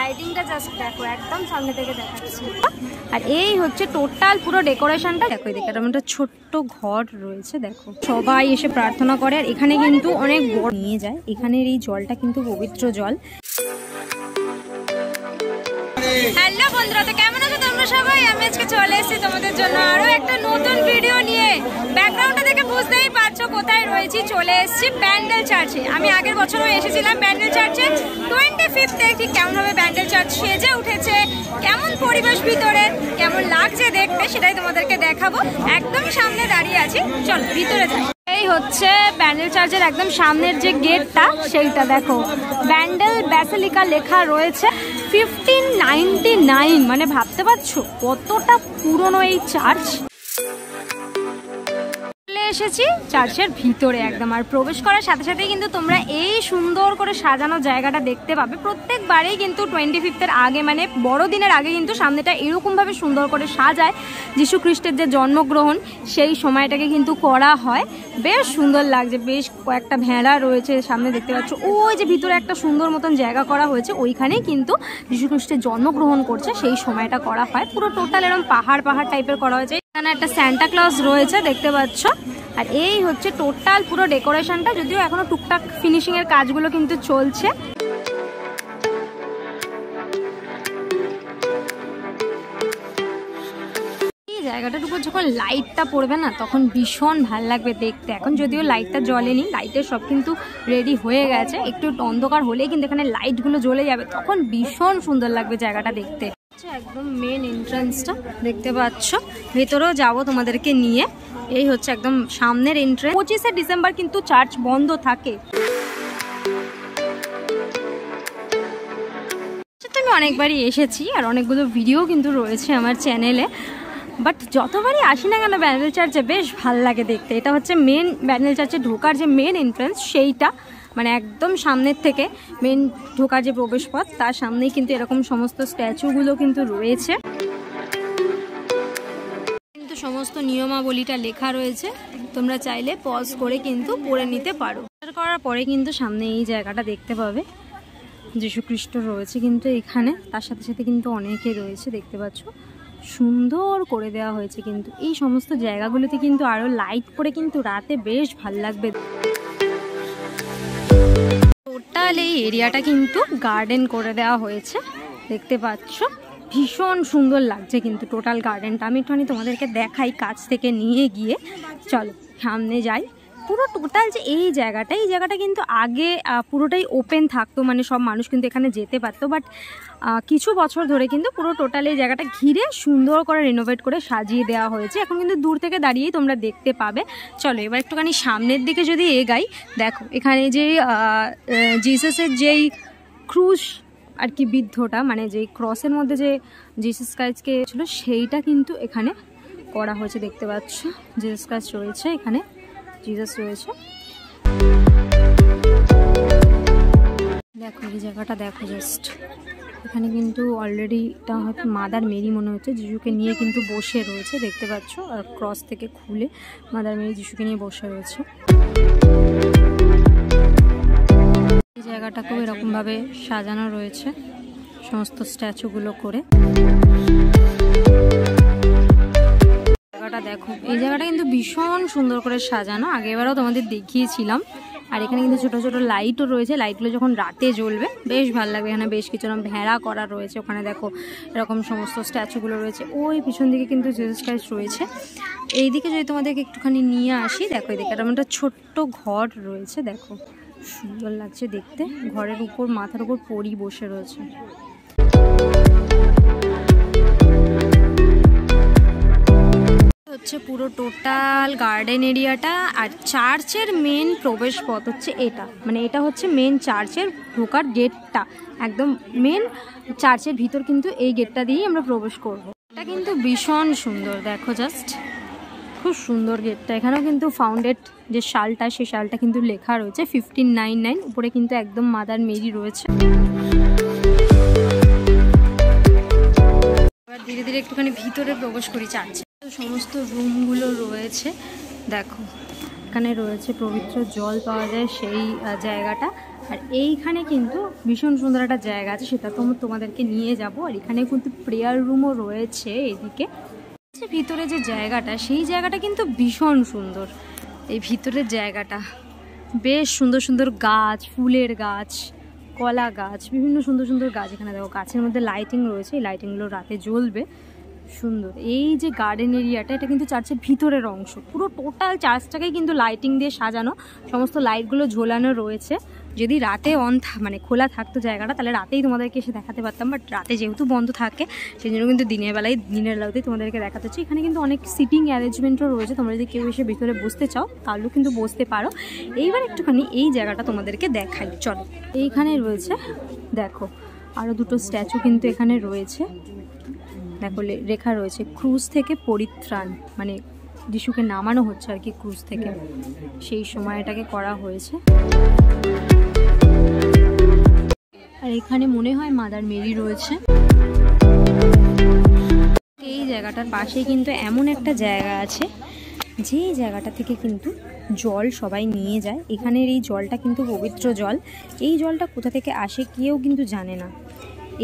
লাইটিংটা just দেখো, একদম সামনে থেকে দেখাচ্ছি। আর এই হচ্ছে টোটাল পুরো ডেকোরেশনটা। দেখো এদিকে একটা ছোট্ট ঘর রয়েছে, দেখো সবাই এসে প্রার্থনা করে। আর এখানে কিন্তু অনেক বড় নিয়ে যায়, এখানের এই জলটা কিন্তু পবিত্র জল। হ্যালো বন্ধুরা, তো কেমন আছো তোমরা সবাই? আমি আজকে চলে এসেছি তোমাদের জন্য আরো একটা নতুন ভিডিও নিয়ে। ব্যাকগ্রাউন্ডটা দেখে বুঝতেই পারছো কোথায় রয়েছি। চলে এসেছি ব্যান্ডেল চার্চে। আমি আগের বছরও এসেছিলাম ব্যান্ডেল চার্চে। 25 ঠিক কেমনভাবে ব্যান্ডেল চার্চ সেজে উঠেছে, কেমন পরিবেশ ভিতরে, কেমন লাগছে দেখতে, সেটাই তোমাদেরকে দেখাবো। একদম সামনে দাঁড়িয়ে আছি, চলো ভিতরে যাই। এই হচ্ছে ব্যান্ডেল চার্চের একদম সামনের যে গেটটা, সেইটা দেখো ব্যান্ডেল ব্যাসিলিকা লেখা রয়েছে। 1599, মানে ভাবতে পারছো কতটা পুরনো এই চার্চ। এসেছি চার্চের ভিতরে একদম। আর প্রবেশ করার সাথে সাথে কিন্তু তোমরা এই সুন্দর করে সাজানো জায়গাটা দেখতে পাবে। প্রত্যেকবারেই কিন্তু 25 আগে, মানে বড়দিনের আগে কিন্তু সামনেটা এরকম ভাবে সুন্দর করে সাজায়। যীশু খ্রিস্টের যে জন্মগ্রহণ সেই সময়টাকে কিন্তু করা হয়। বেশ সুন্দর লাগছে। বেশ কয়েকটা ভেড়া রয়েছে সামনে দেখতে পাচ্ছ। ওই যে ভিতরে একটা সুন্দর মতন জায়গা করা হয়েছে, ওইখানেই কিন্তু যীশু খ্রিস্টের জন্মগ্রহণ করছে সেই সময়টা করা হয়। পুরো টোটাল এরকম পাহাড় টাইপের করা হয়েছে। এখানে একটা সান্টা ক্লজ রয়েছে দেখতে পাচ্ছ। আর এই হচ্ছে টোটাল পুরো ডেকোরেশনটা, যদিও এখনো টুকটাক ফিনিশিং এর কাজগুলো কিন্তু চলছে। এই জায়গাটার উপর যখন লাইটটা পড়বে না, তখন ভীষণ ভাল লাগবে দেখতে। এখন যদিও লাইটটা জ্বলেনি, লাইটের সব কিন্তু রেডি হয়ে গেছে। একটু অন্ধকার হলেই কিন্তু এখানে লাইটগুলো জ্বলে যাবে, তখন ভীষণ সুন্দর লাগবে জায়গাটা দেখতে। একদম মেন এন্ট্রান্সটা দেখতে পাচ্ছ, ভেতরেও যাবো তোমাদেরকে নিয়ে। এই হচ্ছে একদম সামনের এন্ট্রান্স। 25 ডিসেম্বর কিন্তু চার্চ বন্ধ থাকে। আমি অনেকবারই এসেছি আর অনেকগুলো ভিডিও কিন্তু রয়েছে আমার চ্যানেলে, বাট যতবারই আসি না কেন ব্যান্ডেল চার্চে বেশ ভাল লাগে দেখতে। এটা হচ্ছে মেন ব্যান্ডেল চার্চে ঢোকার যে মেন এন্ট্রান্স, সেইটা মানে একদম সামনের থেকে মেন ঢোকার যে প্রবেশপথ, তার সামনেই কিন্তু এরকম সমস্ত স্ট্যাচুগুলো কিন্তু রয়েছে। কিন্তু সমস্ত নিয়মাবলীটা লেখা রয়েছে, তোমরা চাইলে পজ করে কিন্তু পড়ে নিতে পারো। করার পরে কিন্তু সামনে এই জায়গাটা দেখতে পাবে, যীশু খ্রিস্ট রয়েছে কিন্তু এখানে। তার সাথে সাথে কিন্তু অনেকে রয়েছে দেখতে পাচ্ছ। সুন্দর করে দেওয়া হয়েছে কিন্তু এই সমস্ত জায়গাগুলোতে কিন্তু আরো লাইট পড়ে কিন্তু রাতে বেশ ভাল লাগবে। টোটাল এই এরিয়াটা কিন্তু গার্ডেন করে দেওয়া হয়েছে দেখতে পাচ্ছ। ভীষণ সুন্দর লাগছে কিন্তু টোটাল গার্ডেনটা। আমি একটুখানি তোমাদেরকে দেখাই কাছ থেকে নিয়ে গিয়ে। চলো সামনে যাই। পুরো টোটাল যে এই জায়গাটা কিন্তু আগে পুরোটাই ওপেন থাকতো, মানে সব মানুষ কিন্তু এখানে যেতে পারতো। বাট কিছু বছর ধরে কিন্তু পুরো টোটাল এই জায়গাটা ঘিরে সুন্দর করে রিনোভেট করে সাজিয়ে দেওয়া হয়েছে। এখন কিন্তু দূর থেকে দাঁড়িয়েই তোমরা দেখতে পাবে। চলো এবার একটুখানি সামনের দিকে যদি এগাই, দেখো এখানে যে জিসাসের যেই ক্রুশ আর কি, বিদ্ধটা মানে যেই ক্রসের মধ্যে যে জিসাস ক্রাইস্টকে ছিল, সেইটা কিন্তু এখানে করা হয়েছে দেখতে পাচ্ছ। জিসাস ক্রাইস্ট রয়েছে এখানে, জিসাস রয়েছে। দেখো এই জায়গাটা দেখো জাস্ট। এখানে কিন্তু অলরেডি এটা হয়তো মাদার মেরি মনে হচ্ছে, যিশুকে নিয়ে কিন্তু বসে রয়েছে দেখতে পাচ্ছ। আর ক্রস থেকে খুলে মাদার মেরি যিশুকে নিয়ে বসে রয়েছে। এই জায়গাটাকেও এরকম ভাবে সাজানো রয়েছে সমস্ত স্ট্যাচুগুলো করে। দেখো এই জায়গাটা কিন্তু ভীষণ সুন্দর করে সাজানো, আগেবারও তোমাদের দেখিয়েছিলাম। আর এখানে কিন্তু ছোট ছোট লাইটও রয়েছে, লাইটগুলো যখন রাতে জ্বলবে বেশ ভালো লাগবে। এখানে বেশ কিছু ভেড়া করা রয়েছে, ওখানে দেখো এরকম সমস্ত স্ট্যাচুগুলো রয়েছে। ওই পিছন দিকে কিন্তু জিসাস ক্রাইস্ট রয়েছে। এইদিকে যদি তোমাদেরকে একটুখানি নিয়ে আসি, দেখো এদিকে একটা ছোট্ট ঘর রয়েছে, দেখো সুন্দর লাগছে দেখতে। ঘরের উপর মাথার উপর পরি বসে রয়েছে। হচ্ছে পুরো টোটাল গার্ডেন এরিয়াটা। আর চার্চের মেন প্রবেশ পথ হচ্ছে এটা, মানে এটা হচ্ছে মেন চার্চের ঢোকার গেটটা। একদম মেন চার্চের ভিতর কিন্তু এই গেটটা দিয়েই আমরা প্রবেশ করব। এটা কিন্তু ভীষণ সুন্দর, দেখো জাস্ট খুব সুন্দর গেটটা। এখানেও কিন্তু ফাউন্ডেড যে সালটা, সেই সালটা কিন্তু লেখা রয়েছে 1599। উপরে কিন্তু একদম মাদার মেরি রয়েছে। এবার ধীরে ধীরে একটুখানি ভিতরে প্রবেশ করি চার্চে। সমস্ত রুমগুলো রয়েছে, দেখো এখানে রয়েছে পবিত্র জল পাওয়া যায় সেই জায়গাটা। আর এইখানে কিন্তু ভীষণ সুন্দর একটা জায়গা আছে, সেটা তো তোমাদেরকে নিয়ে যাব। আর এখানে কিন্তু প্রেয়ার রুমও রয়েছে এদিকে। ভিতরে যে জায়গাটা, সেই জায়গাটা কিন্তু ভীষণ সুন্দর। এই ভিতরের জায়গাটা বেশ সুন্দর সুন্দর গাছ, ফুলের গাছ, কলা গাছ, বিভিন্ন সুন্দর সুন্দর গাছ। এখানে দেখো গাছের মধ্যে লাইটিং রয়েছে, এই লাইটিংগুলো রাতে জ্বলবে, সুন্দর। এই যে গার্ডেন এরিয়াটা, এটা কিন্তু চার্চের ভিতরের অংশ। পুরো টোটাল চার্চটাকেই কিন্তু লাইটিং দিয়ে সাজানো, সমস্ত লাইটগুলো ঝোলানো রয়েছে। যদি রাতে মানে খোলা থাকতো জায়গাটা, তাহলে রাতেই তোমাদেরকে এসে দেখাতে পারতাম, বাট রাতে যেহেতু বন্ধ থাকে সেই জন্য কিন্তু দিনের বেলাতেই তোমাদেরকে দেখাতে হচ্ছে। এখানে কিন্তু অনেক সিটিং অ্যারেঞ্জমেন্টও রয়েছে, তোমরা যদি কেউ এসে ভিতরে বসতে চাও তাহলেও কিন্তু বসতে পারো। এইবার একটুখানি এই জায়গাটা তোমাদেরকে দেখাই, চলো। এইখানে রয়েছে দেখো আরও দুটো স্ট্যাচু কিন্তু এখানে রয়েছে, দেখো লেখা রয়েছে ক্রুজ থেকে পরিত্রাণ, মানে যিশুকে নামানো হচ্ছে আর কি ক্রুজ থেকে, সেই সময়টাকে করা হয়েছে। আর এখানে মনে হয় মাদার মেরি রয়েছে। এই জায়গাটার পাশেই কিন্তু এমন একটা জায়গা আছে, যে জায়গাটা থেকে কিন্তু জল সবাই নিয়ে যায়। এখানের এই জলটা কিন্তু পবিত্র জল। এই জলটা কোথা থেকে আসে কেউ কিন্তু জানে না।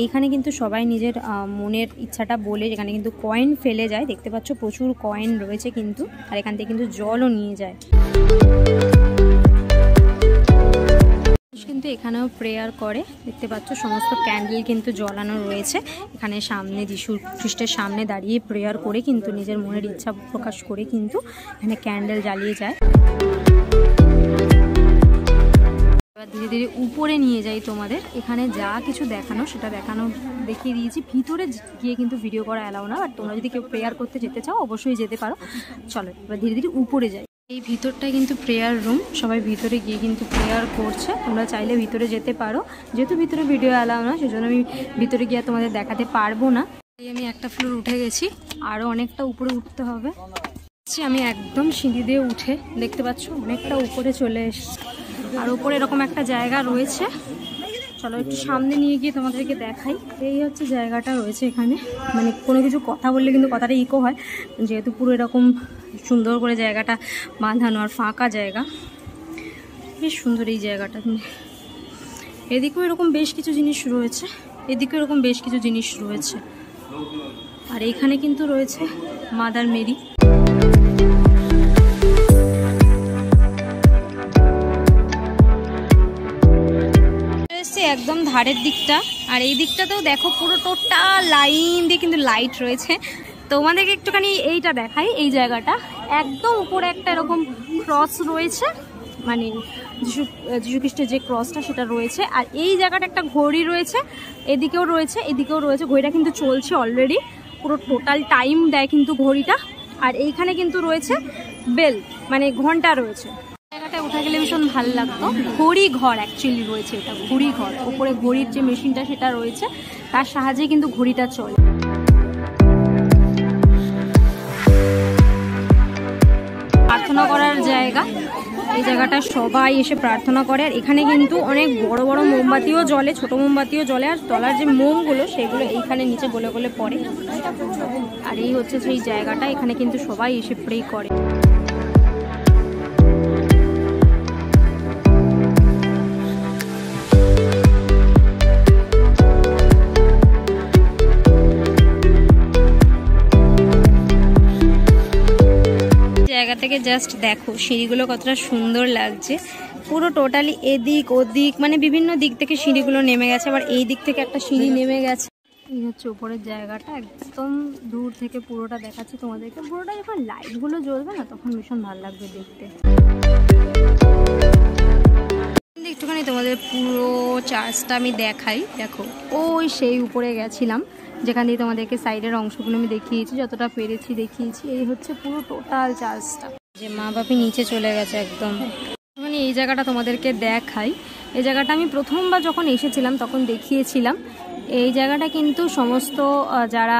এইখানে কিন্তু সবাই নিজের মনের ইচ্ছাটা বলে, এখানে কিন্তু কয়েন ফেলে যায়, দেখতে পাচ্ছ প্রচুর কয়েন রয়েছে কিন্তু। আর এখান থেকে কিন্তু জলও নিয়ে যায়। কিন্তু এখানেও প্রেয়ার করে, দেখতে পাচ্ছ সমস্ত ক্যান্ডেল কিন্তু জ্বালানো রয়েছে। এখানে সামনে যিশু খ্রিস্টের সামনে দাঁড়িয়ে প্রেয়ার করে কিন্তু নিজের মনের ইচ্ছা প্রকাশ করে কিন্তু এখানে ক্যান্ডেল জ্বালিয়ে যায়। এবার ধীরে ধীরে উপরে নিয়ে যাই তোমাদের। এখানে যা কিছু দেখানো সেটা দেখিয়ে দিয়েছি। ভিতরে গিয়ে কিন্তু ভিডিও করা অ্যালাউ না, বাট তোমরা যদি কেউ প্রেয়ার করতে যেতে চাও অবশ্যই যেতে পারো। চলো এবার ধীরে ধীরে উপরে যাই। এই ভিতরটা কিন্তু প্রেয়ার রুম, সবাই ভিতরে গিয়ে কিন্তু প্রেয়ার করছে। তোমরা চাইলে ভিতরে যেতে পারো, যেহেতু ভিতরে ভিডিও অ্যালাউ না সেজন্য আমি ভিতরে গিয়ে তোমাদের দেখাতে পারবো না। আমি একটা ফ্লোর উঠে গেছি, আরও অনেকটা উপরে উঠতে হবে। আমি একদম সিঁড়ি দিয়ে উঠে, দেখতে পাচ্ছ অনেকটা উপরে চলে এসেছি। আর উপরে এরকম একটা জায়গা রয়েছে, চলো একটু সামনে নিয়ে গিয়ে তোমাদেরকে দেখাই। এই হচ্ছে জায়গাটা রয়েছে এখানে, মানে কোনো কিছু কথা বললে কিন্তু কথাটা ইকো হয়, যেহেতু পুরো এরকম সুন্দর করে জায়গাটা বাঁধানো আর ফাঁকা জায়গা, বেশ সুন্দর এই জায়গাটা। এদিকেও এরকম বেশ কিছু জিনিস রয়েছে, এদিকেও এরকম বেশ কিছু জিনিস রয়েছে। আর এইখানে কিন্তু রয়েছে মাদার মেরি। একদম ধারের দিকটা, আর এই দিকটাতেও দেখো পুরো টোটাল লাইন দিয়ে কিন্তু লাইট রয়েছে। তোমাদেরকে একটুখানি এইটা দেখাই। এই জায়গাটা একদম উপরে একটা এরকম ক্রস রয়েছে, মানে যিশু খ্রিস্টের যে ক্রসটা সেটা রয়েছে। আর এই জায়গাটা একটা ঘড়ি রয়েছে, এদিকেও রয়েছে এদিকেও রয়েছে। ঘড়িটা কিন্তু চলছে অলরেডি, পুরো টোটাল টাইম দেয় কিন্তু ঘড়িটা। আর এইখানে কিন্তু রয়েছে বেল, মানে ঘন্টা রয়েছে। জায়গাটা উঠে গেলে ভীষণ ভালো লাগতো। ঘড়ি ঘর অ্যাকচুয়ালি রয়েছে, এটা ঘড়ি ঘর। ওপরে ঘড়ির যে মেশিনটা সেটা রয়েছে, তার সাহায্যে কিন্তু ঘড়িটা চলে। প্রার্থনা করার জায়গা, এই জায়গাটা সবাই এসে প্রার্থনা করে। আর এখানে কিন্তু অনেক বড় বড় মোমবাতিও জ্বলে, ছোট মোমবাতিও জ্বলে। আর তলার যে মোমগুলো সেগুলো এইখানে নিচে গলে গলে পড়ে। আর এই হচ্ছে সেই জায়গাটা, এখানে কিন্তু সবাই এসে প্রে করে। জায়গা থেকে জাস্ট দেখো সিঁড়িগুলো কতটা সুন্দর লাগছে। পুরো টোটালি এদিক ওদিক মানে বিভিন্ন দিক থেকে সিঁড়িগুলো নেমে গেছে। আবার এই দিক থেকে একটা সিঁড়ি নেমে গেছে। এই হচ্ছে উপরের জায়গাটা, একদম দূর থেকে পুরোটা দেখাচ্ছি তোমাদেরকে। পুরোটা যখন লাইটগুলো জ্বলবে না তখন ভীষণ ভালো লাগবে দেখতে। একটুখানি তোমাদের পুরো চার্চটা আমি দেখাই। দেখো ওই সেই উপরে গেছিলাম, যেখান দিয়ে তোমাদেরকে সাইডের অংশগুলো আমি দেখিয়েছি, যতটা পেরেছি দেখিয়েছি। এই হচ্ছে পুরো টোটাল চার্চটা। যে মা বাপি নিচে চলে গেছে একদম। মানে এই জায়গাটা তোমাদেরকে দেখাই। এই জায়গাটা আমি প্রথমবার যখন এসেছিলাম তখন দেখিয়েছিলাম। এই জায়গাটা কিন্তু সমস্ত যারা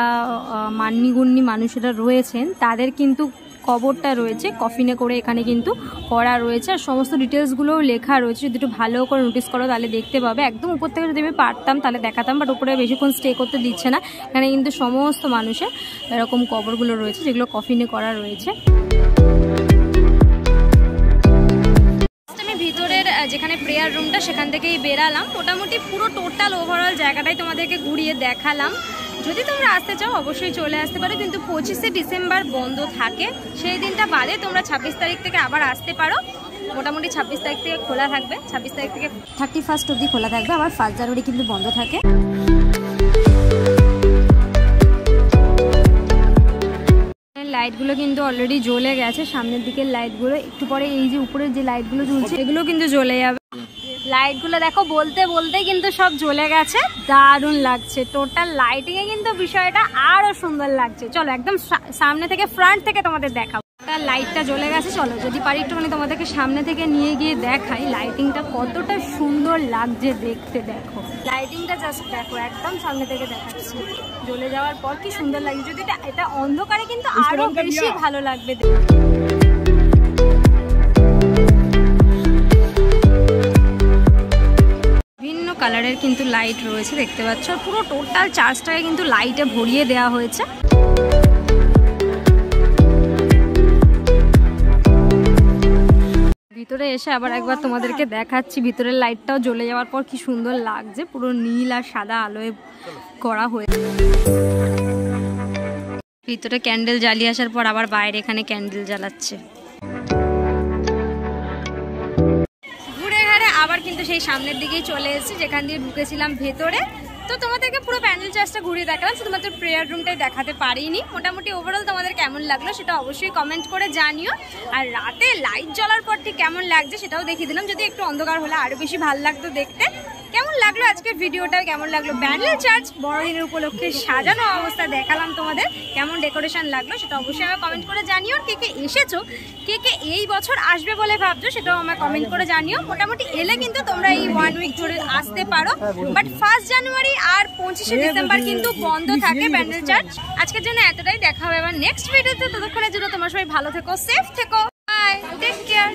মান্যিগণ্যি মানুষেরা রয়েছেন তাদের কিন্তু কবরটা রয়েছে কফিনে করে এখানে কিন্তু করা রয়েছে। আর সমস্ত ডিটেলসগুলোও লেখা রয়েছে, যদি একটু ভালো করে নোটিস করো তাহলে দেখতে পাবে। একদম উপর থেকে যদি আমি পারতাম তাহলে দেখাতাম, বাট উপরে বেশিক্ষণ স্টে করতে দিচ্ছে না। এখানে কিন্তু সমস্ত মানুষের এরকম কবরগুলো রয়েছে যেগুলো কফিনে করা রয়েছে। আমি ভিতরের যেখানে প্রেয়ার রুমটা সেখান থেকেই বেরালাম। মোটামুটি পুরো টোটাল ওভারঅল জায়গাটাই তোমাদেরকে ঘুরিয়ে দেখালাম। যদি তোমরা আসতে চাও অবশ্যই চলে আসতে পারো, কিন্তু 25শে ডিসেম্বর বন্ধ থাকে, সেই দিনটা বাদে তোমরা 26 তারিখ থেকে আবার আসতে পারো। মোটামুটি 26 তারিখ থেকে খোলা থাকবে, 26 তারিখ থেকে 31 অবধি খোলা থাকবে, আবার 1 জানুয়ারি কিন্তু বন্ধ থাকে। লাইটগুলো কিন্তু অলরেডি জ্বলে গেছে, সামনের দিকের লাইটগুলো, একটু পরে এই যে উপরের যে লাইটগুলো জ্বলছে এগুলো কিন্তু জ্বলে যাবে। লাইটগুলো দেখো বলতে বলতে কিন্তু সব জ্বলে গেছে, দারুণ লাগছে। টোটাল লাইটিং এ কিন্তু বিষয়টা আরো সুন্দর লাগছে। চলো একদম সামনে থেকে ফ্রন্ট থেকে তোমাদের দেখাবো। লাইটটা জ্বলে গেছে, চলো যদি পারি একটুখানি তোমাদেরকে সামনে থেকে নিয়ে গিয়ে দেখাই লাইটিংটা কতটা সুন্দর লাগছে দেখতে। দেখো লাইটিংটা জাস্ট দেখো, একদম সামনে থেকে দেখাচ্ছি। জ্বলে যাওয়ার পর কি সুন্দর লাগছে, যদি এটা অন্ধকারে কিন্তু আরো বেশি ভালো লাগবে। বিভিন্ন কালারের কিন্তু লাইট রয়েছে দেখতে পাচ্ছ, পুরো টোটাল চার্জটাকে কিন্তু লাইটে ভরিয়ে দেওয়া হয়েছে। ভিতরে এসে আবার একবার তোমাদেরকে দেখাচ্ছি, ভিতরের লাইটটাও জ্বলে যাওয়ার পর কি সুন্দর লাগছে, পুরো নীল আর সাদা আলোয় করা হয়েছে। ভিতরে ক্যান্ডেল জ্বালিয়ে আসার পর আবার বাইরে এখানে ক্যান্ডেল জ্বালাচ্ছে। ঘুরে ঘাড়ে আবার কিন্তু সেই সামনের দিকেই চলে এসেছি যেখান দিয়ে ঢুকেছিলাম ভেতরে। তো তোমাদেরকে পুরো প্যান্ডেল চার্জটা ঘুরিয়ে দেখালাম, শুধুমাত্র প্রেয়ার রুমটাই দেখাতে পারিনি। মোটামুটি ওভারঅল তোমাদের কেমন লাগলো সেটা অবশ্যই কমেন্ট করে জানিও। আর রাতে লাইট জ্বলার পর ঠিক কেমন লাগছে সেটাও দেখিয়ে দিলাম, যদি একটু অন্ধকার হলে আরো বেশি ভালো লাগতো দেখতে। কেমন লাগলো আজকের ভিডিওটা, কেমন লাগলো প্যান্ডেল চার্জ বড়দিনের উপলক্ষে সাজানো অবস্থা দেখালাম তোমাদের, কেমন ডেকোরেশন লাগলো সেটা অবশ্যই আমার কমেন্ট করে জানিও। কে কে এসেছো, কে কে এই বছর আসবে বলে ভাবছো সেটাও আমার কমেন্ট করে জানিও। মোটামুটি এলে কিন্তু তোমরা এই 1 উইক ধরে আসতে পারো, বাট 1 জানুয়ারি আর 25শে ডিসেম্বর কিন্তু বন্ধ থাকে প্যান্ডেল চার্জ। আজকের জন্য এতটাই, দেখা হবে আবার নেক্সট ভিডিওতে। ততক্ষণের জন্য তোমরা সবাই ভালো থেকো, সেফ থেকো, বাই, টেক কেয়ার।